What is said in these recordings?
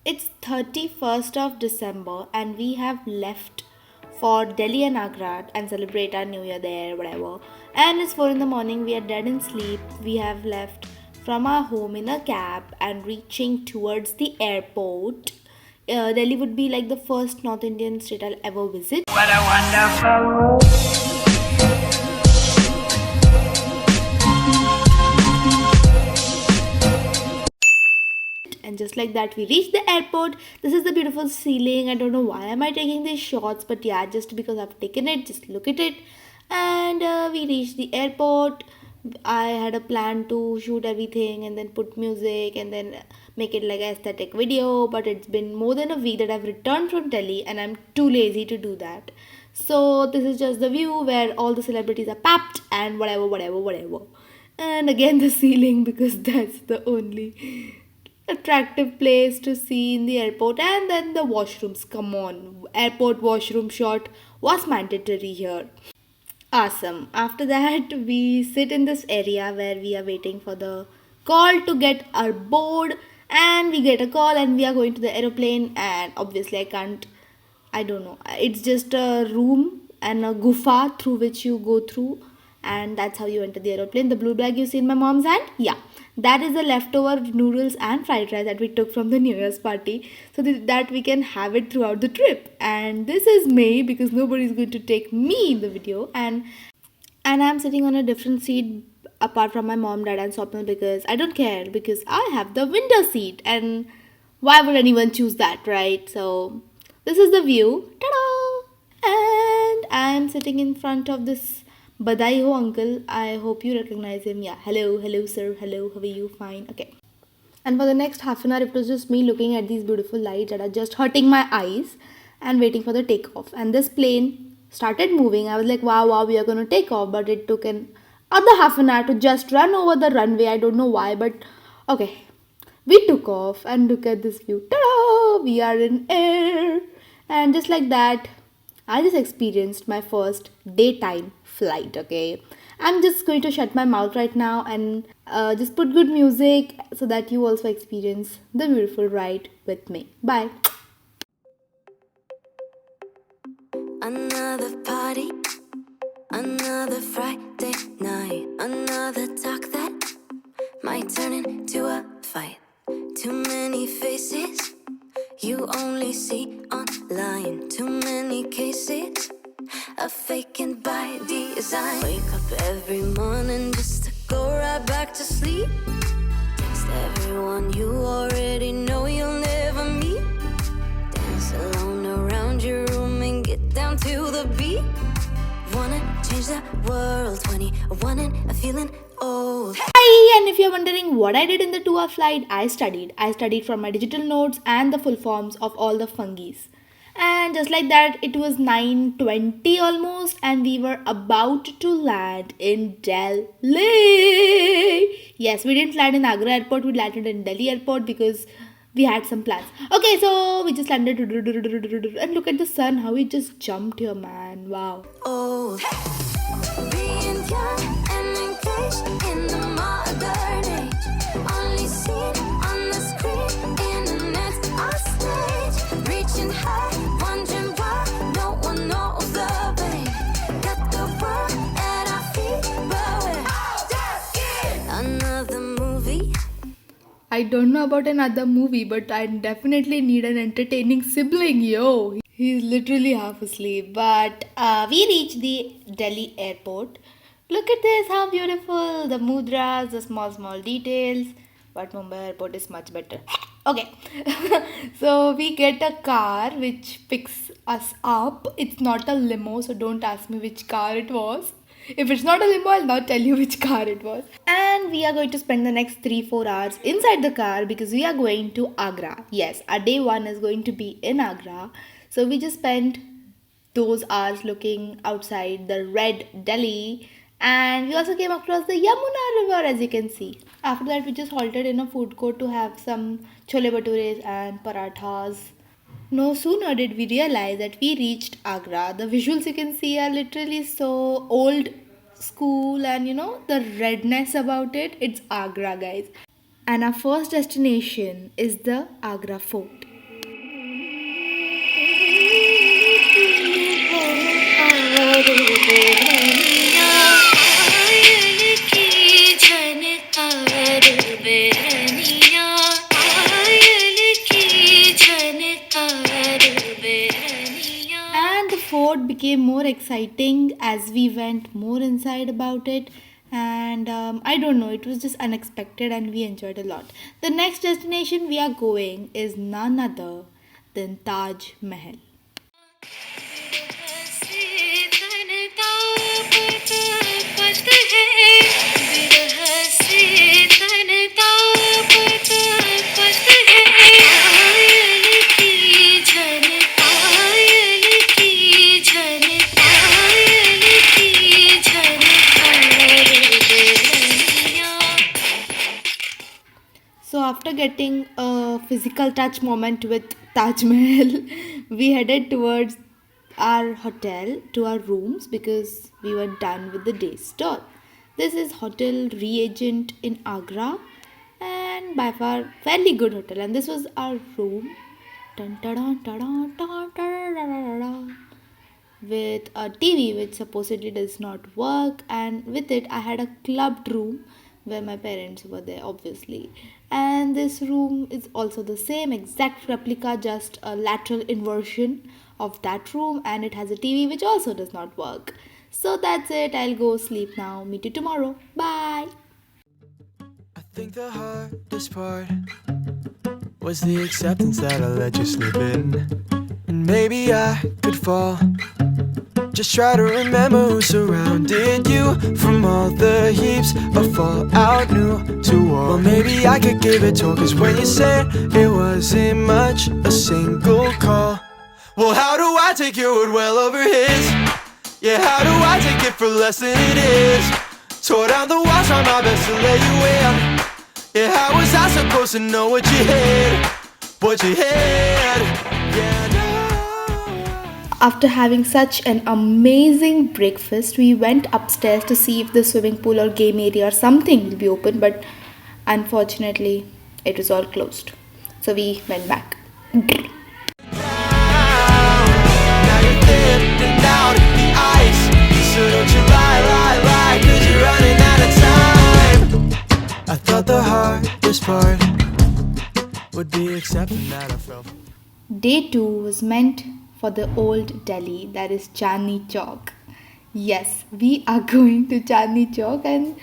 It's 31st of December and we have left for Delhi and Agra and celebrate our New Year there, whatever. And it's 4 in the morning, we are dead in sleep. We have left from our home in a cab and reaching towards the airport. Delhi would be like the first North Indian state I'll ever visit. What a wonderful. And just like that we reached the airport. This is the beautiful ceiling. I don't know why am I taking these shots, but yeah, just because I've taken it, just look at it. And we reached the airport. I had a plan to shoot everything and then put music and then make it like an aesthetic video, but it's been more than a week that I've returned from Delhi and I'm too lazy to do that. So this is just the view where all the celebrities are packed and whatever. And again the ceiling, because that's the only attractive place to see in the airport. And then the washrooms, come on, airport washroom shot was mandatory here. Awesome. After that we sit in this area where we are waiting for the call to get our board, and we get a call and we are going to the aeroplane. And obviously I don't know, it's just a room and a gufa through which you go through, and that's how you enter the aeroplane. The blue bag you see in my mom's hand, yeah, that is the leftover noodles and fried rice that we took from the New Year's party, so that we can have it throughout the trip. And this is me because nobody is going to take me in the video, and I'm sitting on a different seat apart from my mom, dad, and Swapnil, because I don't care, because I have the window seat, and why would anyone choose that, right? So this is the view. Ta-da! And I'm sitting in front of this Badai ho uncle. I hope you recognize him. Yeah. Hello, sir. Hello. How are you? Fine. Okay. And for the next half an hour, it was just me looking at these beautiful lights that are just hurting my eyes and waiting for the takeoff. And this plane started moving. I was like, wow, we are going to take off. But it took an other half an hour to just run over the runway. I don't know why, but okay. We took off and look at this view. Ta-da! We are in air. And just like that, I just experienced my first daytime flight, okay? I'm just going to shut my mouth right now and just put good music so that you also experience the beautiful ride with me. Bye. Another party, another Friday night, another talk that might turn into a fight. Too many faces you only see online. Too many cases of faking by design. Wake up every morning just to go right back to sleep. Text everyone you already know you'll never meet. Dance alone around your room and get down to the beat. Wanna change the world, 21 and a feeling old. Hi, and if you're wondering what I did in the 2 hour flight, I studied. I studied from my digital notes and the full forms of all the fungis. And just like that, it was 9:20 almost, and we were about to land in Delhi. Yes, we didn't land in Agra airport, we landed in Delhi airport because we had some plans. Okay, so we just landed, and look at the sun, how it just jumped here, man. Wow. Old. Being young and engaged in the modern age. Only seen on the screen, internet's our stage. Reaching high, wondering why no one knows the way. Got the world at our feet, but we're out of another movie. I don't know about another movie, but I definitely need an entertaining sibling, yo. He's literally half asleep. But we reached the Delhi airport. Look at this, how beautiful. The mudras, the small details. But Mumbai airport is much better. Okay. So we get a car which picks us up. It's not a limo, so don't ask me which car it was. If it's not a limo, I'll not tell you which car it was. And we are going to spend the next 3-4 hours inside the car because we are going to Agra. Yes, our day one is going to be in Agra. So we just spent those hours looking outside the red Delhi, and we also came across the Yamuna river, as you can see. After that, we just halted in a food court to have some chole bhatures and parathas. No sooner did we realize that we reached Agra, the visuals you can see are literally so old school, and the redness about it. It's Agra, guys. And our first destination is the Agra Fort. And the fort became more exciting as we went more inside about it. And I don't know, it was just unexpected and we enjoyed a lot. The next destination we are going is none other than Taj Mahal. So after getting a physical touch moment with Taj Mahal, we headed towards our hotel to our rooms because we were done with the day's tour. This is Hotel Reagent in Agra and by far fairly good hotel, and this was our room. Dun, dun, dun, dun, dun, dun, dun, dun, dun, dun, with a TV which supposedly does not work, and with it I had a clubbed room where my parents were there, obviously. And this room is also the same exact replica, just a lateral inversion of that room, and it has a TV which also does not work. So that's it. I'll go sleep now. Meet you tomorrow. Bye. I think the hardest part was the acceptance that I let you slip in. And maybe I could fall. Just try to remember who surrounded you from all the heaps of fallout new to war. Well, maybe I could give it to, cause when you said it wasn't much, a single call. Well, how do I take your word well over his? Yeah, how do I take it for less than it is? Tore down the walls, try my best to let you in. Yeah, how was I supposed to know what you had? What you had? Yeah, no. After having such an amazing breakfast, we went upstairs to see if the swimming pool or game area or something will be open, but unfortunately, it was all closed. So we went back. Now you're thinning out the ice. So don't you lie, cause you're running out of time. I thought the hardest part would be accepting that I fell. Day 2 was meant for the old Delhi, that is Chandni Chowk. Yes, we are going to Chandni Chowk, and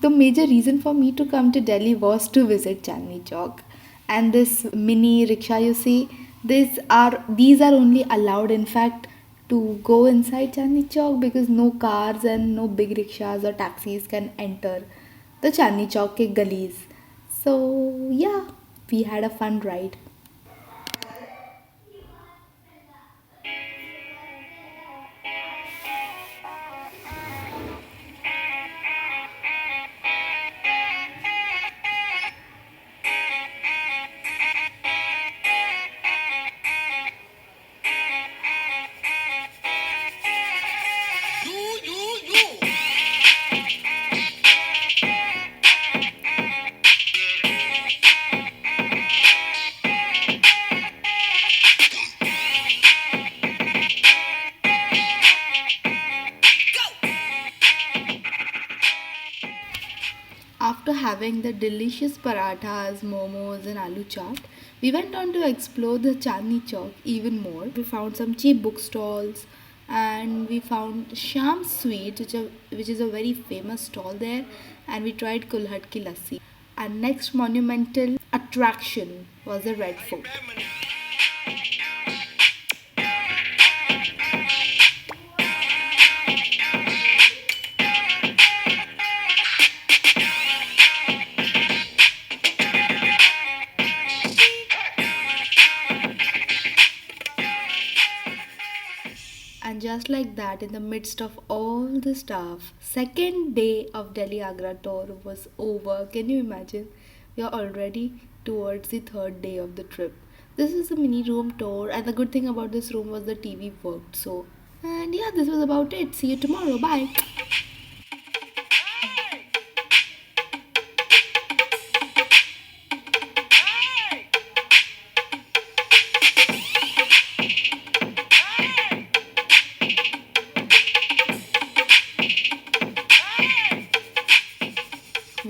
the major reason for me to come to Delhi was to visit Chandni Chowk. And this mini rickshaw you see, these are only allowed, in fact, to go inside Chandni Chowk because no cars and no big rickshaws or taxis can enter the Chandni Chowk ke gullies. So yeah, we had a fun ride. After having the delicious parathas, momos, and aloo chaat, we went on to explore the Chandni Chowk even more. We found some cheap book and we found Sham Sweet, which is a very famous stall there, and we tried Kulhat ki lassi. Our next monumental attraction was the Red Fort. And just like that, in the midst of all the stuff, second day of Delhi Agra tour was over. Can you imagine? We are already towards the third day of the trip. This is a mini room tour, and the good thing about this room was the TV worked. So, and yeah, this was about it. See you tomorrow. Bye.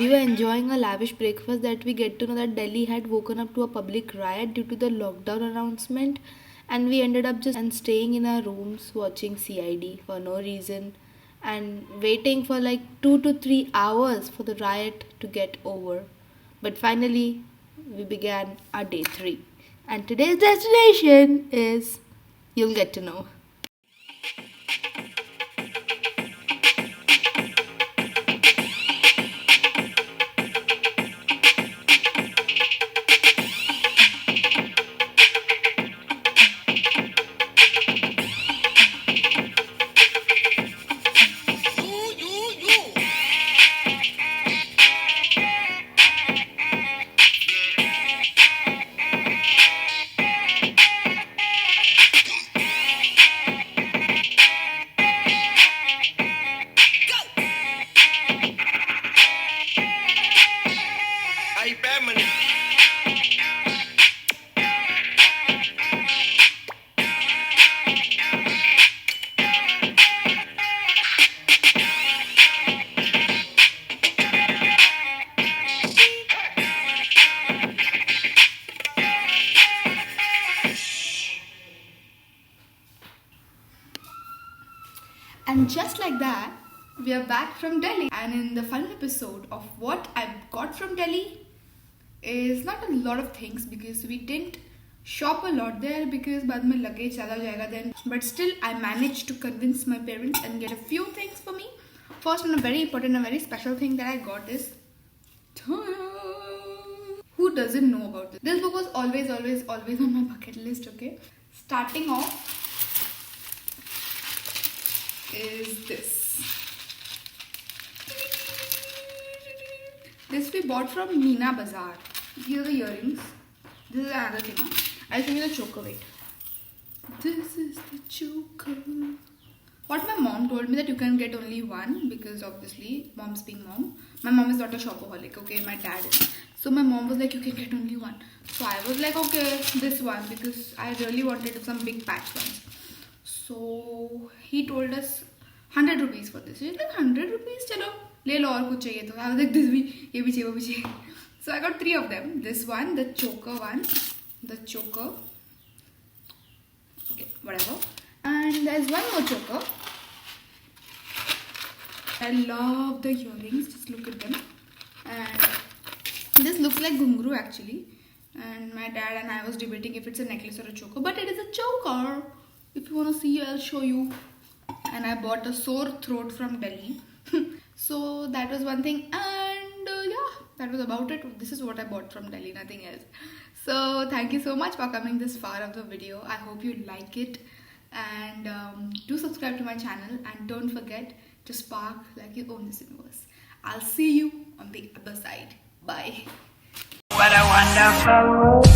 we were enjoying a lavish breakfast that we get to know that Delhi had woken up to a public riot due to the lockdown announcement, and we ended up just and staying in our rooms watching CID for no reason and waiting for like 2 to 3 hours for the riot to get over. But finally, we began our day 3. And today's destination is, you'll get to know. And just like that, we are back from Delhi. And in the final episode of what I got from Delhi is not a lot of things because we didn't shop a lot there because बाद में luggage ज़्यादा हो जाएगा then. But still, I managed to convince my parents and get a few things for me. First, and a very important and very special thing that I got is who doesn't know about this? This book was always on my bucket list. Okay, starting off is this. This we bought from Meena Bazaar. These are the earrings. This is another thing. Huh? I'll show you the choker. Wait. This is the choker. What my mom told me that you can get only one because obviously mom's being mom. My mom is not a shopaholic. Okay, my dad is. So my mom was like, you can get only one. So I was like, okay, this one because I really wanted some big patch ones. So he told us 100 rupees for this. He's like 100 rupees, chalo, le lo aur kuch chahiye to. I was like, this bhi, ye bhi chahiye, wo bhi chahiye. So I got 3 of them. This one, the choker one, the choker. Okay, whatever. And there's one more choker. I love the earrings. Just look at them. And this looks like ghungru actually. And my dad and I was debating if it's a necklace or a choker, but it is a choker. If you want to see, I'll show you. And I bought a sore throat from Delhi. So that was one thing. And yeah, that was about it. This is what I bought from Delhi, nothing else. So thank you so much for coming this far of the video. I hope you like it. And do subscribe to my channel. And don't forget to spark like you own this universe. I'll see you on the other side. Bye. What a wonderful